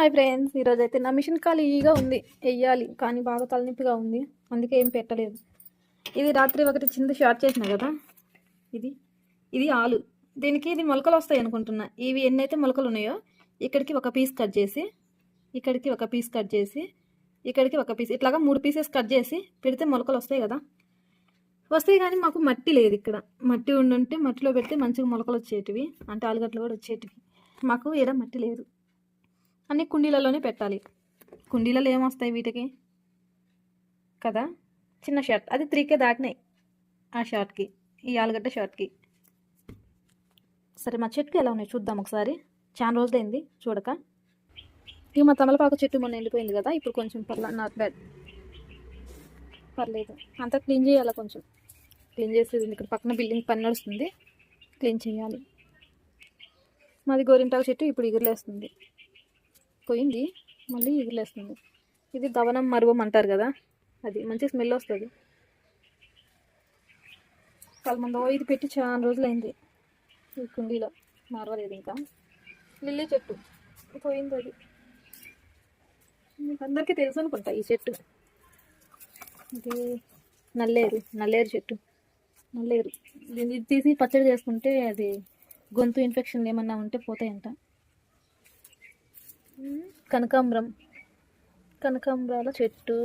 Hi friends, ఈరోజైతే నా machine ఖాళీగా ఉంది, వెయ్యాలి కానీ బాగా తలనొప్పిగా ఉంది, అందుకే ఏం పెట్టలేదు. ఇది రాత్రి ఒకటి చిన్న షార్ట్ చేసిన కదా, ఇది ఇది ఆలు. దీనికి ఇది మొలకలు వస్తాయి అనుకుంటున్నా. ఇవి ఎన్నైతే మొలకలు ఉన్నాయో ఇక్కడికి ఒక పీస్ కట్ చేసి, ఇక్కడికి ఒక పీస్ కట్ చేసి, ఇక్కడికి ఒక పీస్, ఇట్లాగా 3 పీసెస్ కట్ చేసి పెడితే మొలకలు వస్తాయి కదా. వస్తాయి కానీ మాకు మట్టి లేదు ఇక్కడ. మట్టి ఉండుంటే మట్టిలో పెడితే మంచిగా మొలకలు వచ్చేటివి, అంటే ఆలుగడ్డలు కూడా వచ్చేటివి. మాకు ఈడ మట్టి లేదు, అన్ని కుండీలలోనే పెట్టాలి. కుండీలలో ఏమొస్తాయి వీటికి కదా. చిన్న షార్ట్, అది 3K దాటినాయి ఆ షార్ట్కి, ఈ ఆలుగడ్డ షార్ట్కి. సరే, మా చెట్టు ఎలా ఉన్నాయి చూద్దాం ఒకసారి. చాలా రోజులైంది చూడక. ఇక మా తమలపాకు చెట్టు మొన్న ఎండిపోయింది కదా, ఇప్పుడు కొంచెం నాట్ బ్యాడ్, పర్లేదు. అంతా క్లీన్ చేయాలి, కొంచెం క్లీన్ చేసేది. ఇక్కడ పక్కన బిల్డింగ్ పని నడుస్తుంది, క్లీన్ చేయాలి. మాది గోరింటాకు చెట్టు ఇప్పుడు ఎగురులేస్తుంది, పోయింది మళ్ళీ ఎగురులేస్తుంది. ఇది దవనం మరువం అంటారు కదా, అది మంచి స్మెల్ వస్తుంది. కలమంద ఇది పెట్టి చాలా రోజులైంది, ఈ కుండీలో మారవలేదు ఇంకా. లిల్లీ చెట్టు పోయింది, అది మీకు అందరికీ తెలుసు అనుకుంటా. ఈ చెట్టు ఇది నల్లేరు చెట్టు, నల్లేరు. ఇది తీసి పచ్చడి చేసుకుంటే అది గొంతు ఇన్ఫెక్షన్లు ఏమన్నా ఉంటే పోతాయంట. కనకాంబరాల చెట్టు.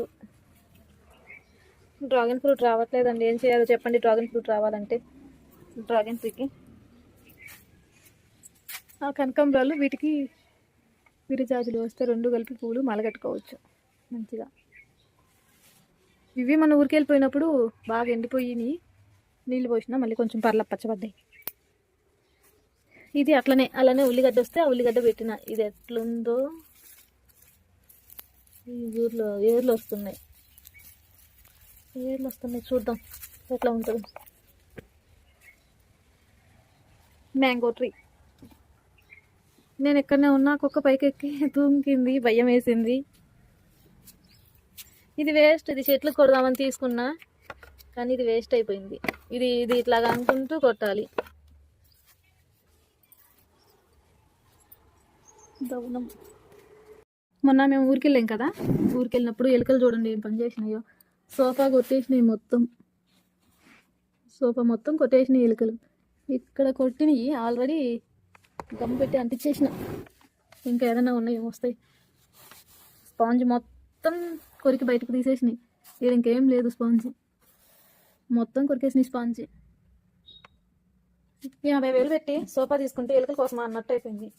డ్రాగన్ ఫ్రూట్ రావట్లేదండి, ఏం చేయాలో చెప్పండి డ్రాగన్ ఫ్రూట్ రావాలంటే. డ్రాగన్ ట్రీకి ఆ కనకాంబరాలు, వీటికి విరిజాజులు వస్తే 2 కలిపి పూలు మలగట్టుకోవచ్చు మంచిగా. ఇవి మన ఊరికి వెళ్ళిపోయినప్పుడు బాగా ఎండిపోయి నీళ్ళు పోసినా మళ్ళీ కొంచెం పర్ల పచ్చబడ్డాయి. ఇది అలానే ఉల్లిగడ్డ వస్తే ఆ ఉల్లిగడ్డ పెట్టిన. ఇది ఎట్లుందో, ఈ ఊర్లో ఏర్లు వస్తున్నాయి చూద్దాం ఎట్లా ఉంటుంది. Mango tree. నేను ఎక్కడనే ఉన్నా, కుక్క పైకి ఎక్కి తూంకింది, భయం వేసింది. ఇది వేస్ట్, ఇది చెట్లు కొడదామని తీసుకున్నా కానీ ఇది వేస్ట్ అయిపోయింది. ఇది ఇట్లాగా అనుకుంటూ కొట్టాలి. దవనం. మొన్న మేము ఊరికి వెళ్ళాం కదా, ఊరికి వెళ్ళినప్పుడు ఎలుకలు చూడండి ఏం పని చేసినాయో. సోఫా మొత్తం కొట్టేసినాయి ఎలుకలు. ఇక్కడ కొట్టినవి ఆల్రెడీ గమ్ పెట్టి అంటించేసిన, ఇంకా ఏదైనా ఉన్నాయో వస్తాయి. స్పాంజ్ మొత్తం కొరికి బయటకు తీసేసినాయి, ఇక్కడ ఇంకేం లేదు. స్పాంజ్ మొత్తం కొరికేసినాయి. స్పాంజ్ 50,000 పెట్టి సోఫా తీసుకుంటే ఎలుకల కోసమా అన్నట్టు అయిపోయింది.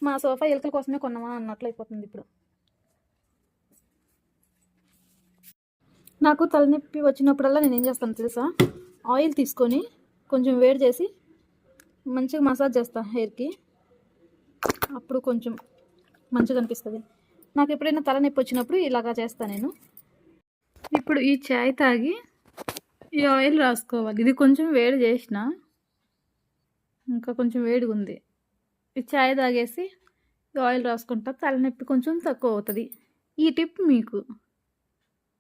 మా సోఫా ఎలుకల కోసమే కొన్నామా అన్నట్లు అయిపోతుంది ఇప్పుడు. నాకు తలనొప్పి వచ్చినప్పుడల్లా నేను ఏం చేస్తాను తెలుసా, ఆయిల్ తీసుకొని కొంచెం వేడి చేసి మంచిగా మసాజ్ చేస్తాను హెయిర్కి, అప్పుడు కొంచెం మంచిగా అనిపిస్తుంది. నాకు ఎప్పుడైనా తలనొప్పి వచ్చినప్పుడు ఇలాగా చేస్తాను నేను. ఇప్పుడు ఈ చాయ్ తాగి ఈ ఆయిల్ రాసుకోవాలి. ఇది కొంచెం వేడి చేసిన, ఇంకా కొంచెం వేడిగా ఉంది. ఈ చాయ్ తాగేసి ఆయిల్ రాసుకుంటా, తలనొప్పి కొంచెం తక్కువ అవుతుంది. ఈ టిప్ మీకు